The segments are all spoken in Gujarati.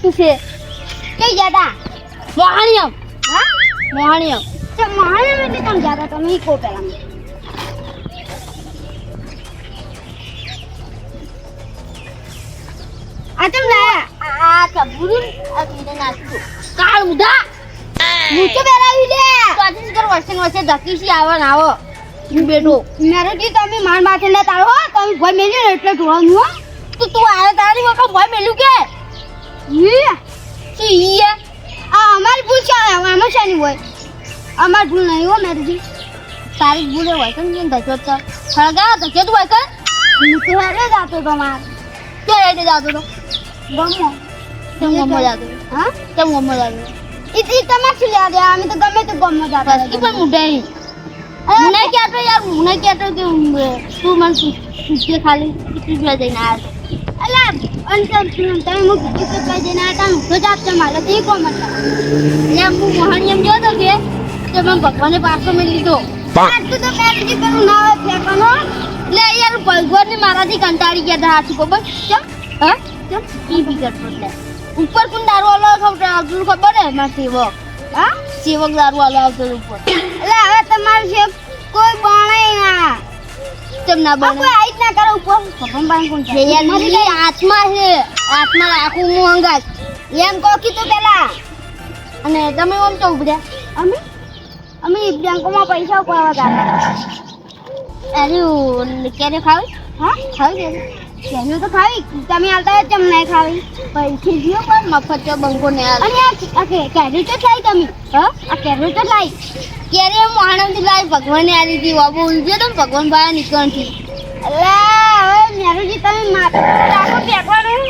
વસ્તુ છે કઈ જાતા મોહાણીયમ હા મોહાણીયમ તો મારે એટલે તમે જાતા તમે ઈ કો પેલા મને. આ તમ લાયા આ ચબુરું આ કીને નાખ્યું કાળ ઉધા હું તો બેરાવી દે તો આજે કર વચ્ચે ધકીસી આવો ને આવો હું બેઠો મારે જી તમે માર માથે ના તાળો તમે ભોય મેલ્યો ને એટલે ઢોળવાનું હો તો તું આવે તારી વખત ભય મેલ્યું કે ઈ સી આ અમારી ભૂલ છે આમાં શાની હોય અમાર ભૂલ નહીં હો મેરજી તારી ભૂલે હોય કે કેમ ધક્યો તો ખળગા ધક્યો તું હોય કે હું તો હારે જાતો તો માર કે રેડે જાતો તો ગમો કેમ ગમો જાતો હા કેમ ગમો જાતો ઈ તમાર શું યાદ છે અમે તો ગમે તે ગમો જાતા બસ કી પણ મુઢે મુને કે આટો યાર મુને કે આટો કે તું મન પૂછે ખાલી કિતી બે જઈને આયા અલા અંતર તમે મુક કિતે પે જઈને આતા હું તો જાત છે મારે તે કો મત ને હું મોહણીયમ જો તો કે મને ભગવાને પાછો મેં લીધો આ તું તો મેરજી પેલું ના હોય ફેંકવાનો લે યાર ભગવાન ને મારાથી કંટાળી ગયા હતા હાથી ખબર કેમ હા કેમ ઈ બી કરતો લે ઉપર કોણ દારૂ વાળો આવતો ખબર હે માર સેવક હા સેવક દારૂ વાળો આવતો ઉપર અલા હવે તમારું છે કોઈ બણે ના કેમ ના આ બને કોઈ આઈત ના કરે ઉપર ભગવાન બાઈ કોણ છે યાર મારી આત્મા છે આત્મા રાખું હું અંગાત એમ કો કીધું પેલા અને તમે ઓમ તો ઉભર્યા અમે બેંકોમાં પૈસા ઉપાડવા જાતા અરે ક્યારે ખાવી હા ખાવી દે કેનું તો ખાવી તમે આવતા હોય ચમ નહીં ખાવી પૈસે જીઓ પણ મફત ચો બંકો ને અને આ કેરી તો લાઈ તમે હા આ કેરી તો લાઈ ક્યારે માણસ થી લાવી ભગવાને આ દીધી બાબુ ઉલજો તો ભગવાન ભાઈ નીકળતી અલા હવે મેરુજી તમે માથે રાખો ફેંકવાનું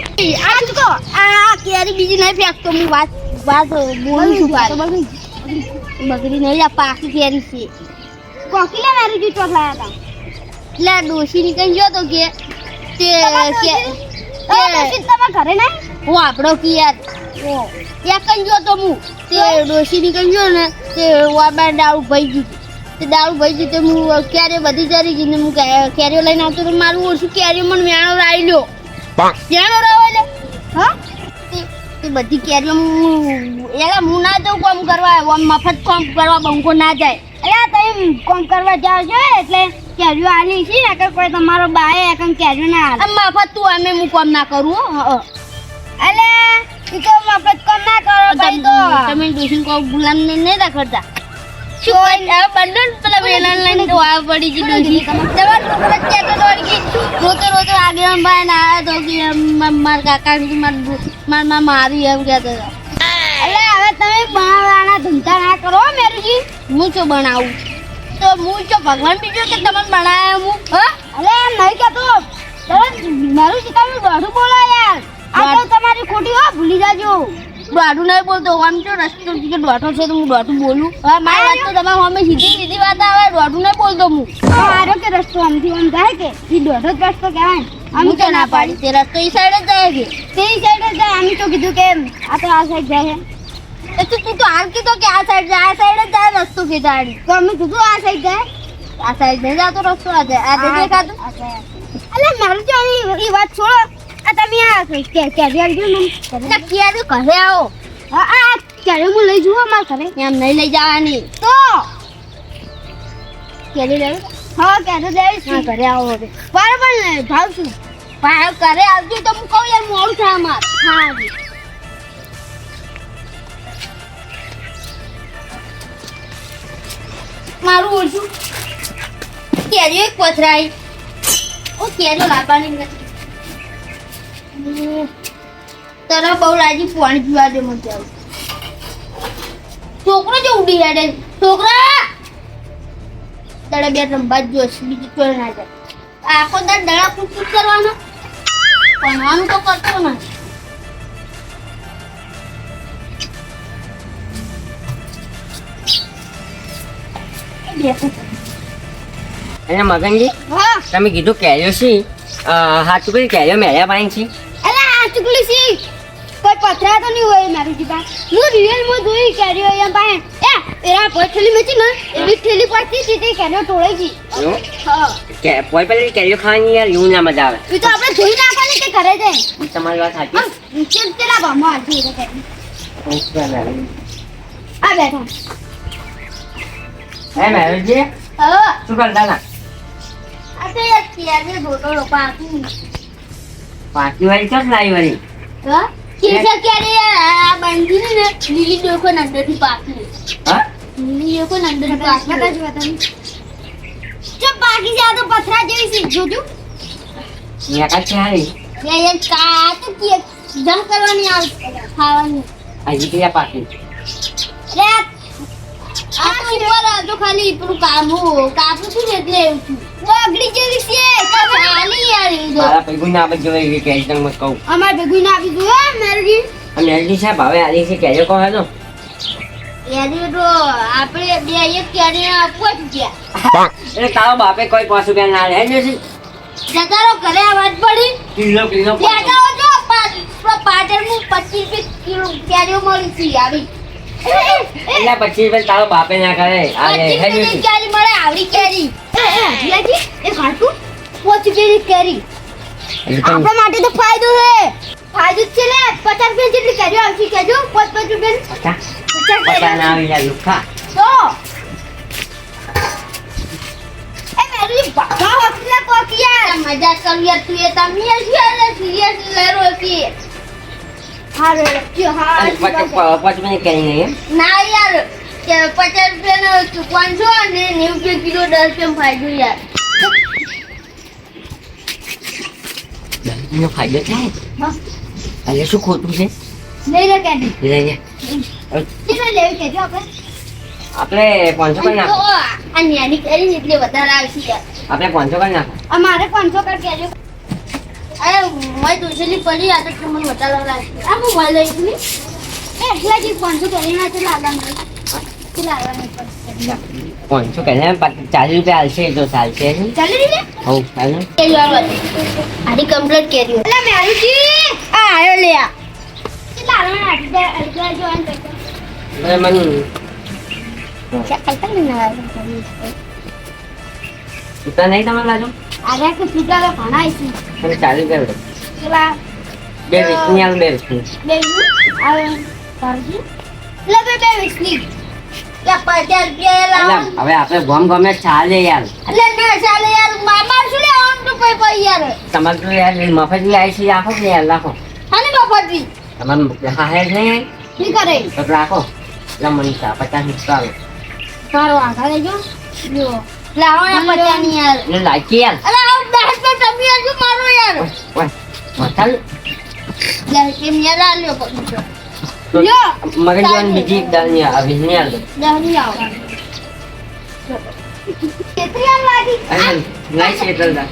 આ ચૂકો આ કેરી બીજી નહીં ફેંકતો હું વાત બોલું છું પાછી. બગડી નહીં આ પાકી કેરી છે કોકીલા મેરુજી ચોક લાયા હતા એટલે ડોશી નીકળી ગયો તો કે તે કે પછી તમારા ઘરે નહીં હું આપણો કે યાર એક જ ગયો તો હું તે ડોશી નીકળી ગયો ને તે વાબા દારૂ ભઈ ગયું તે દારૂ ભઈ ગયું તે હું ક્યારે બધી જરી ગઈ ને હું કેરીઓ લઈને આવતો તો મારું ઓછું કેરીઓ મને વેણો રાઈ લ્યો વેણો રાવ એટલે હા તે બધી કેરીઓ એલા હું ના જાઉં કામ કરવા મફત કામ કરવા બંકો ના જાય અલા તમે કોમ કરવા જાવ છો એટલે કેરીઓ આલી છે નકર કોઈ તમારો બાએ એકમ કેરીઓ ના આલે આ મફત તું અમે હું કામ ના કરું હો અલે તું તો મફત કોમ ના કરો ભાઈ તો તમે ડોશી કો ગુલામ ને નહીં રાખતા શું આ બંડલ પેલા વેલા લઈને તો આ પડી ગઈ ડોશી તમાર છોકરા કેતો દોડી ગઈ રોતો આગળ ભાઈ ના આયા તો કે માર કાકા માર મારી એમ કહેતો અલે હવે તમે બનાવવાના ધંધા ના કરો મેરુજી હું શું બનાવું તો હું શું ભગવાન બીજો કે તમને બનાવ્યા હું હા અલે એમ નહીં કહેતો તમે મેરુજી તમે દોઢું બોલો યાર આ તો તમારી ખોટી હો ભૂલી જાજો દોઢું નહીં બોલતો આમ તો રસ્તો કે દોઢો છે તો હું દોઢું બોલું હવે મારી વાત તો તમારે અમે સીધી વાત આવે દોઢું નહીં બોલતો હું મારો કે રસ્તો આમથી આમ જાય કે એ દોઢો જ રસ્તો કહેવાય અમે તો ના પાડી તે રસ્તો એ સાઈડ જ જાય કે તે સાઈડ જ જાય અમે તો કીધું કે આ તો આ સાઈડ જાય એ તો તું તો હાલ કીધો કે આ સાઈડ જાય આ સાઈડ જ જાય રસ્તો કે તારી તો અમે કીધું આ સાઈડ જાય આ સાઈડ નહીં જતો રસ્તો આ જાય આ દેખાતું અલે મારું તો એ વાત છોડો આ તમે આ કેરી આવજો મને ક્યારે ઘરે આવો હા આ કેરી હું લઈ જુઓ મારા ઘરે એમ નહીં લઈ જવાની તો કેરી લેવી હા કેરી લઈશ હા ઘરે આવો હવે બરાબર ને ભાવ શું પણ ઘરે આવજો તો હું કહું યાર મોડું થાય અમાર હા મારું ઓછું કેરીઓ એક પથરાઈ ઓ કેરીઓ લાવવાની નથી તરફ બહુ રાજી પાણી પીવા દે મને આવું છોકરો જો ઉડી હેડે છોકરા દડા બે રંબા જ જોશ બીજી કોઈ ના જાય આખો દડા કૂટ કરવાનો ભણવાનું તો કરતો નથી અને મગનજી હા તમે કીધું કેરીઓ છે હાથ ઉપર કેરીઓ મેળ્યા પાણી છે અલે આ ચુકલી સી કોઈ પથરા તો નહીં હોય મારી જીબા હું રિયલ માં જોઈ કેરીઓ એમ પાસે એરા પોથેલી મેચી ને એવી થેલી પાછી સીધી કેરીઓ તોડાઈ ગઈ એવું? હા કે કોઈ પેલી કેરીઓ ખાવાની યાર એવું ના મજા આવે એ તો આપણે ધોઈ નાખવાની કે જઈ ઘરે જઈ તમારી વાત સાચી ચેલા ભાવમાં આવતી એટલે કેરી. આ બેઠો હે મેરુજી હવે શું કરતા હતા આ તો યાર કેરી ગોટો પાકી પાકી વાળી ચોક લાવી વળી હા કેસર કેરી આ બંધી ને લીલી ડોકો અંદરથી પાકી હા લીલી ડોકો અંદરથી પાકી બતાજો બતાજો જો બાકી છે આ તો પથરા જેવી છે જોજો અહીંયા કાંઈ છે હારી યાર કા તો કે જમ કરવાની આવે ખાવાની હજી ક્યાં પાકી રે આ તો ઉપર આ તો ખાલી પેલું કાપું છું ને એટલે એવું છું બગડી જેવી છે ખાલી યાર એ તો મારા પૈગું ના આપણે જોઈ કે કેરી તંગ મત કહું અમાર ભેગું ના આવી ગયું મેરજી અને મેરુજી સાહેબ હવે આલી છે કેરીઓ કહો હતો કેરી તો આપણે બે એક કેરી પહોંચી ગયા એટલે તારો બાપે કોઈ 5 રૂપિયા ના લે છે જતારો ઘરે આવાજ પડી કિલો લેતા આવજો પાટણનું 25 કિલો કેરીઓ મળી છે આવી એટલે 25 રૂપિયા તારો બાપે ના કરે આ લે 25 હે રૂપિયાની કેરી મળે આવડી કેરી જીયાજી એ ખાટું પહોંચી ગઈ કેરી એટલે આપણા માટે તો ફાયદો છે ફાયદો જ છે લે 50 રૂપિયા જેટલી કેરીઓ આવશે કેજો 5 રૂપિયા પતા ના આવી જાય લુખા તો એ મેરી બાબા હોટલે કોકિયા મજા કર યાર તું એ તમે યાર સિરિયસ લેરો કે હારે કે હા 5 રૂપિયા કેરી નહીં ના યાર કે 50 રૂપિયાનો ચૂકવાન છો અને 90 રૂપિયા કિલો 10 રૂપિયા ફાયદો યાર એનો ફાયદો થાય હા એટલે શું ખોટું છે લઈ લે કેરી લઈ કેટલા લેવી કેજો આપણે આપણે 500 કરી નાખો આ નાની કેરી એટલે વધારે આવશે યાર આપણે 500 કરી નાખો અમારે 500 કર કેજો અરે મેં દોસેલી પડી આ તો મને વધારે લાગશે આ હું મળી લઈ છું એ એટલા જી 500 કરી ના તો લાગવાનું કે લાગવાનું પડશે 500 કરી 40 રૂપિયા હાલશે તો ચાલશે ચાલી લે હો ચાલો કેરી આડી કમ્પ્લીટ કેરી એટલે મેરુજી આ આયો લે આ કેટલા આવવાના અડધા જો આન કરતો મને મન ચાલ ના સુતા નહીં તમારે લાજો આરે કે સુતા તો ઘણા છે અને 40 રૂપિયા કેટલા બે વીસની આલ બે વીસની બે આવે કરજી લે બે વિસલી કે 50 રૂપિયા લાવો એટલે હવે આપણે ગમે ચાલે યાર એટલે ના ચાલે યાર મામા શું લે આમ તો પઈ યાર તમારે તો યાર મફત લાવી છે રાખો કે યાર રાખો અને મફતી તમારે હા હે નહીં શું કરે તો રાખો એટલે મને 50 રૂપિયા આવે તારો આખા લેજો જો લાવો ને 50 ની યાર એટલે લાગી યાર અરે આવ 10 તો તમે હજુ મારો યાર ઓય મથલ લે કેમ યાર આ લ્યો પકડો લ્યો. મગજ જોન બીજી દાળની આવી નહીં આલ દહની આવો કેટલી આમ લાગી અરે લાઈ છે દલદા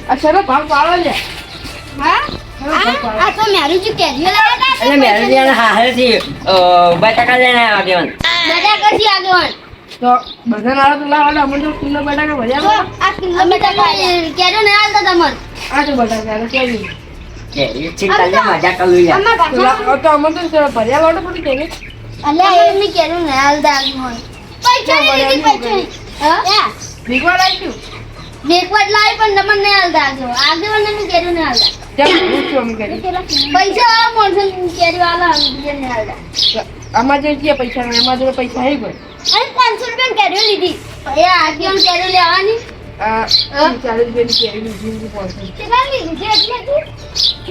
અસરો ભાવ પાડો લે હા આ તો મેરુજી કેરીઓ લાવ્યા એટલે મેરે ત્યાં હા હે બટાકા લઈને આવ્યો બધા કશી આગળ તો બધા નાળા તો લાવવાના અમને તો કિલો બટાકા ભર્યા જો આ કિલો બટાકા કેરો ને હાલતા તમાર આ તો બટાકા કેવી કે એ ચિંતા મજા કરી લે અમાર તો પાછા તો અમે તો ભર્યા વાળો પડી કેવી અલ્યા એમની કેરો ને હાલતા આગળ પૈસા ની લીધી પૈસા હા ભીગવા લાગ્યું બેકવર્ડ લાવી પણ તમને નહીં હાલતા આગળ ને કેરો ને હાલતા ત્યાં પૂછ્યું અમે કરી પૈસા આ મોણસો કેરી વાળા બીજે ને હાલતા આમાં જે છે પૈસા ને એમાં જોડે પૈસા હે કોઈ અરે 500 રૂપિયા કેરીઓ લીધી એ આગળ કેરો લેવાની આ 40 રૂપિયાની કેરી લીધી પહોંચી કેટલા લીધી છે એટલે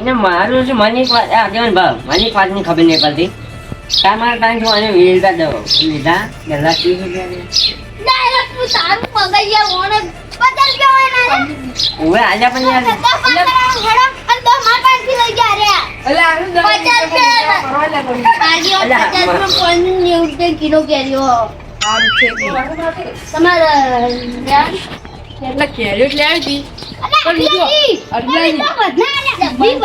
એને મારું છે મને એક વાત આ દેવન ભાવ મને એક વાતની ખબર નહીં પડતી તમારા ટાઈમ જો અને વેલતા દો લીધા ગલા 30 રૂપિયા ડાયરેક્ટ તું તારું પગાઈ ઓને 50 રૂપિયા હોય ને ઓવે આજા પણ યાર એટલે આનું દસ 50 રૂપિયા. કરવા લાગ્યું આજે અલ્યા, 50 રૂપિયા 90 રૂપિયા કિલો કેરીઓ આ છે તમારે એટલે કેરીઓ જ લાવી હતી પણ લીધો અડધાની જલ્દી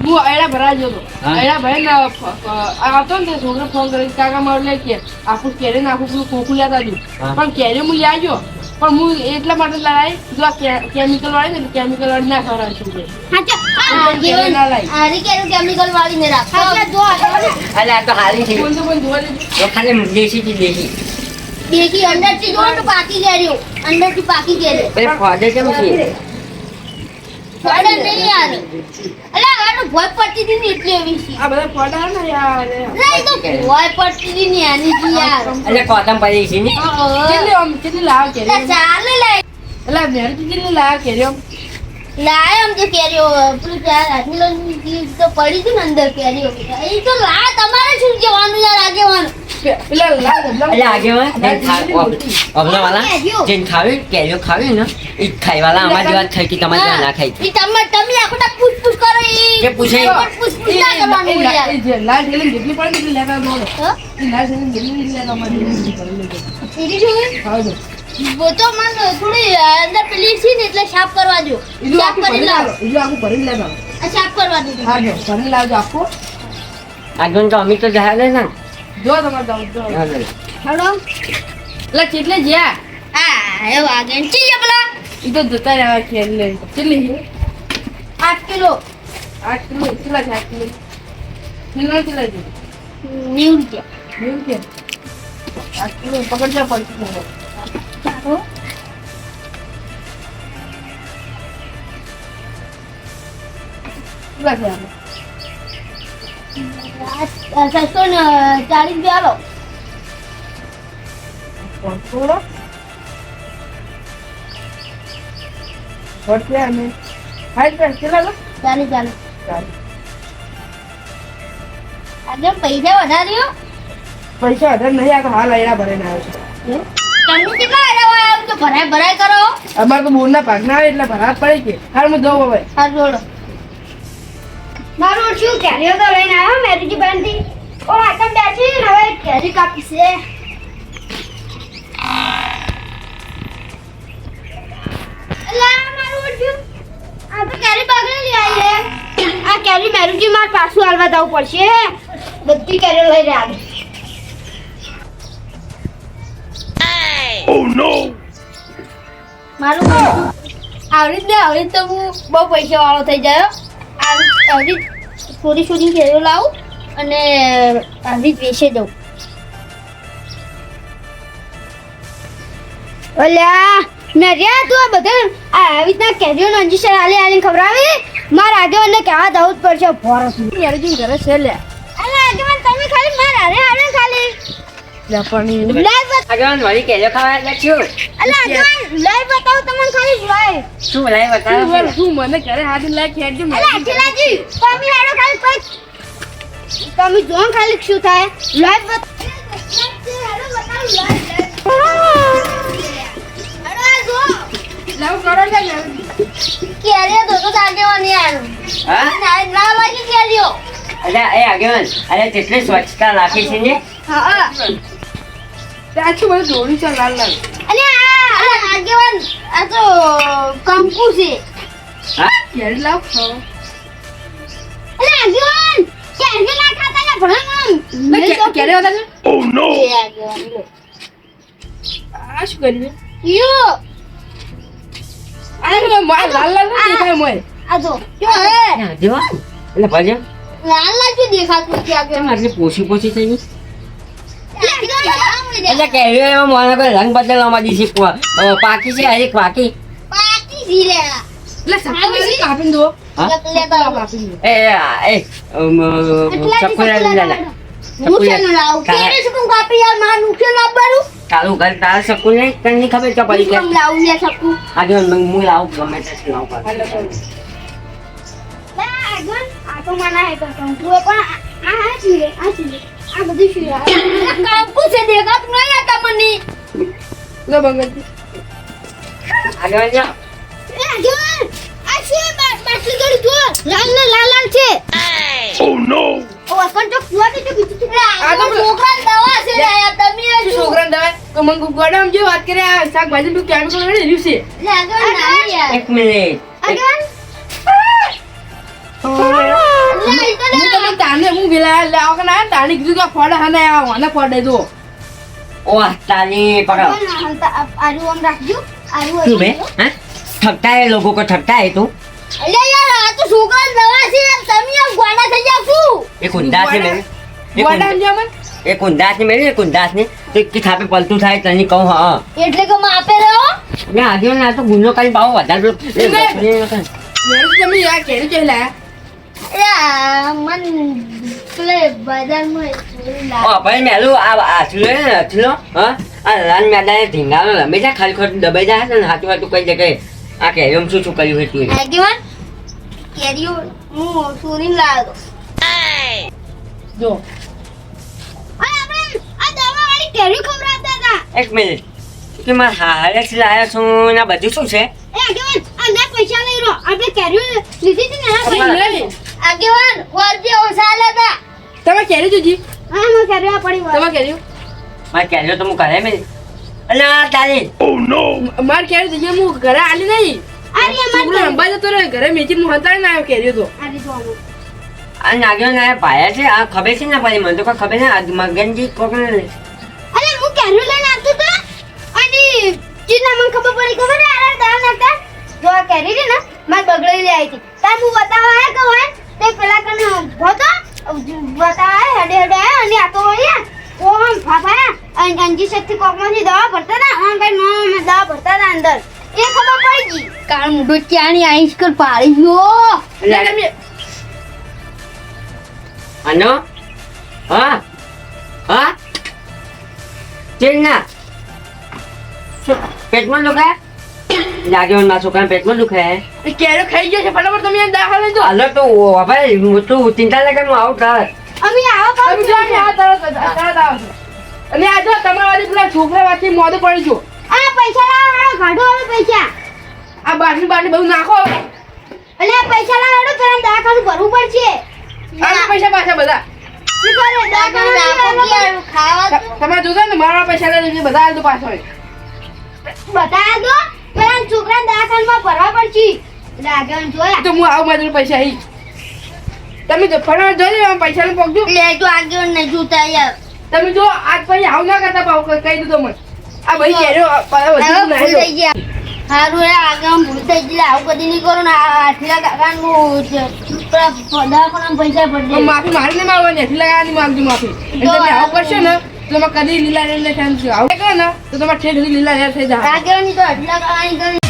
હું એડા ભરા ગયો હતો હા. એડા ભાઈ ને આવતો ને તે છોકરો ફોન કરી કાકા મારું લે કે આખું કેરી ને આખું પેલું ખોખું લેતા હતું હા. પણ કેરી હું લઈ ગયો પણ હું એટલા માટે લાવી જો આ કેમિકલ વાળી ને કેમિકલ વાળી ના ખવડાવી છું કેમિકલ વાળીને રાખો અલ્યા આ તો હારી છે બોલ તો પણ જોવા દેજો એ ખાલી દેશી થી દેશી દેખી અંદરથી જો તો પાકી ગયો અંદરથી પાકી ગયો પેલા ફોડે કેમ છે ફોડે નહીં યાર અલા આનો ભોય પડતી હતી ને એટલે એવી છે આ બધા ફોટા ને યાર નહીં તો ભોય પડતી હતી ને આની જી યાર એટલે કોતમ પડી છે ને કેટલી આમ કેટલી લાવ કે એટલે ચાલે લે એટલે મેર કેટલી લાવ કે લાય આમ તો કેરીઓ પેલું ચાર આટલી તો પડી હતી ને અંદર કેરીઓ એ તો લા તમારે શું કહેવાનું યાર આગેવાનું પેલા લાવ એટલે આગેવાન અબલા વાલા જેન ખાવી કેરીઓ ખાવી ને ઈ ખાઈવાલા અમાર જેવા થઈ કે તમારે જેવા ના ખાઈ ઈ તમે આખો તા પૂછ કરો ઈ કે પૂછે પૂછ ના કરવાનું યાર જે લાલ ઠેલી જેટલી પડે એટલી લેતા દોડો હા એ લાલ ઠેલી જેટલી લેતા અમારે સીધી જોઈ હા જો वो तो मन थोड़ी अंदर पेली थी ने એટલે સાફ કરવા દો સાફ કરી લાવો ઈજો આખું ભરીને લેતા આ સાફ કરવા દો હા જો ભરીને લાવજો આખું આગળ તો અમી તો જહા લે ને જો તમારે જાવ જો હડો એટલે કેટલે જ્યા આ એ વાગે ચી આપલા ઈ તો જતા રહ્યા ખેલ લે કેટલી 8 કિલો 8 કિલો કેટલા છે 8 કિલો કિલો કેટલા છે 90 રૂપિયા એવું કે 8 કિલો પકડજા પડશે ચાલો કેટલા છે આ 740 રૂપિયા આલો થોડો પડશે અને હાઈ પર કેટલા લો ચાલે ચાલે ચાલ આજે પૈસા વધાર્યો પૈસા અઢાર નહીં આ તો હાલ આયરા ભરીને આવ્યો છે તમે કેટલા આયા આમ તો ભરાય કરો અમારે તો બોરના ભાગના આવે એટલે ભરાત પડે કે હાલ હું જઉં હવે હા જોડો મારું શું કેરીઓ તો લઈને આવ્યો મેરીજી બેનથી ઓ આટમ બેસી ને હવે કેરી કાપી છે લા મારું શું આ તો કેરી બગડેલી આવી છે આ કેરી મેરીજી માર પાછું હાલવા જવું પડશે બધી કેરીઓ લઈને આવી મારું આવડી જ આવડી તો હું બહુ પૈસા વાળો થઈ જાય આવડી થોડી થોડી કેરીઓ લાવું અને આવડી જ વેચી દઉં ઓલ્યા નરિયા તું આ બધા આવી રીતના કેરીઓનો અંજીસર આલીને ખવડાવી માર આગેવાનને કહેવા જવું જ પડશે ફોરસ મેરેજિંગ કરે છે લે અલા આગેવાન તમે ખાલી માર હારે ખાલી લે પણ લાઈવ આગળ વાળી કેરીઓ ખાવા એટલે છું અલા આગેવાન લાઈવ બતાવો તમને ખાલી લાઈવ શું લાઈ બતાવો શું મને ઘરે હાથ લાગ ખેડજો અલા અખિલાજી તમે હાડો ખાલી પછી તમે જો ખાલી શું થાય લાઈવ લાવ કરો લે કેરીઓ તો આગેવાની યાર હા ના લાગી કેરીઓ અરે એ આગેવાન અરે કેટલી સ્વચ્છતા રાખી છે ને હા આછું મને દોડી છે લાલ લાલ અને અરે આગેવાન આ તો કંકુ છે હા ઘેર લાવ ખાઓ અલા આગેવાન કેરી ના ખાતા ને ભણમ ક્યારે હતા ને એ આગેવાન લો આ શું કર્યું યો આ લાલ લાલ દેખાય મોય આ જો યો હે દેવા એટલે ભજે લાલ લાલ દેખાતું છે આગેવાન કેમ આટલી પોછી થઈ ગઈ પાકી એટલે કેરીઓ એમાં મને કોઈ રંગ બદલવામાં દીધી પાકી છે હજી પાકી જીરે એટલે સકું કાપીને દો હા લેતા આવો. કાપીને દો ચકુલા લીધા નુકસાન ના લાવું કેરે શું કાપી યાર માર નુકસાન લાવવાનું કાલું ઘર તારા શકું નહીં તને ખબર છે પડી કે કેમ લાવું લે શકું આગળ હું લાવું ગમે તે લાવું આગળ આ તો માના હે તો કંકુ પણ આ છે આ બધું શું કાંકુ છે દેખાતું નહીં આ તમને લો બંગલ આગળ જા એ આગળ આ છે બાટલી ગળી જો લાલ લાલ છે ઓ નો ઓ અકન તો કુવાટી તો બીજી આ તો છોકરા દવા છે લે યાર તમે શું છોકરાને દવાય તો મંગુ ગોડામ જે વાત કરે આ શાકભાજી નું કેમિકલ રેડી રહ્યું છે લે આગળ ના યાર એક મિનિટ આગળ લે ઈ તો હું તમે તાને હું વેલા લાવ કે ના તાને કીધું કે ફોડે હને આ વાને ફોડે જો ઓહ તારી પકડ આરુ આમ રાખજો આરુ તું બે હા ठगता है लोगों को ठगता है तू અલે યાર આ તો છોકરા દવા છે યાર તમે આમ ગોડા થઈ જાવ છું एक हुंडा से मैंने एक ગોડામ हुंडा જે મન એ કુંદાસની મેળવી કુંદાસની તો કે થાપે પલતું થાય તને કહું હા એટલે કે માપે રહ્યો મેં આગળ ના તો ગુનો કરી ભાવ વધારે મેરું તમે યાર કેરી કેવી લાયા મન પેલે બજારમાં ભાઈ મેલું આ લો હા આ લાલ મેદાને ધીંગાનો રમે છે ખાલી ખોટું દબાઈ જાય છે ને હાથું હાથું કઈ જગ્યાએ આ કેરીઓમાં શું શું કર્યું હતું આગેવાન કેરીઓ હું ચોરીને લાવ્યો જો આપણે આ દવાવાળી કેરી ખવડાવતા હતા એક મિનિટ કે મારે હારેથી લાવ્યો છું ને આ બધું શું છે એ આગેવાન અંદર પૈસા લઈ રહ્યો આપણે કેરી લીધી હતી ને આગેવાન વર્જી ઓછા હતા તમે કેરી જોજી હા મેં કેરી પડી તમે કેરી મારે કેરીઓ તો હું કરે મેં અલા તારી માર કેરી જોજી હું ઘરે આલી નહીં અરે છોકરો રંબા જતો રહ્યો ઘરે મેચી હું હતાડી ના આવ્યો કેરીઓ તો આ રીતો આનો આ નાગ્યો ના પાયા છે આ ખબર છે ને પડી મને તો કોઈ ખબર ને આ મગનજી કોકને અરે હું કેરી લઈને આવતો તો અને ચીના મને ખબર પડી ખબર ને આરા દાવ નાખતા જો આ કેરી છે ને માર બગડેલી આવી હતી તાર હું બતાવવા આયા કે હોય તે પેલા કને ભોતો બતાવા હેડે હેડે આયા અને આ તો હોય ઓમ ફાફાયા અને અંજી શક્તિ કોકમાંથી દવા ભરતા હતા ઓમ ભાઈ નો મે દવા ભરતા હતા અંદર એ ખબર પડી ગઈ કાળ મુઢો ક્યાંની આઈસ કર પાડી ગયો એટલે તમે આનો હા હા ચેન્ના પેટમાં દુખાય લાગ્યો ના છોકરા પેટમાં દુખાય એ કેરીઓ ખાઈ ગયો છે ફટાફટ તમે એને દાખલ લઈ જાઓ હાલો તો ભાઈ હું તું ચિંતા લગે હું આવું તાર અમે આવા પાઉં તમે જો અમે આ તરત આવો છો અને આ જો તમારા વાળી પેલા છોકરા વાથી મોઢે પડી જો આ પૈસા લાવવાનો કાઢો હવે પૈસા આ બાટલી બાટલી બધું નાખો અને આ પૈસા લાવવાનો પેલા દવાખાનું ભરવું પડશે આ પૈસા પાછા બધા શું કરે દવાખાનું ખાવા તમે જોજો ને મારા પૈસા લઈ લેજો બધા આલજો પાછો બતા દો પેલા છોકરા દવાખાનામાં ભરવા પડશે એટલે આગળ જોયા તો હું આવું મારા જોડે પૈસા આવી તમે જો ફટાફટ જોજો આમ પૈસા ને પકજો લે તો આગળ નહીં જોતા યાર તમે જો આજ પછી આવું ના કરતા પાવ કહી દીધો મને આ ભાઈ કેરીઓ હવે ભૂલ થઈ ગયા હારું એ આગળ ભૂલ થઈ ગઈ આવું કદી નહીં કરો ને આટલા કાકાનું દવાખાના પૈસા પડી માફી મારી ને માંગવાની એટલી લગાવવાની માંગજો માફી એટલે તમે આવું કરશો ને તો તમે કદી લીલા રેલ ને આવું કરે ને તો તમારે ઠેઠ લીલા રેલ થઈ જાય આગળ ની તો આટલા કાકાની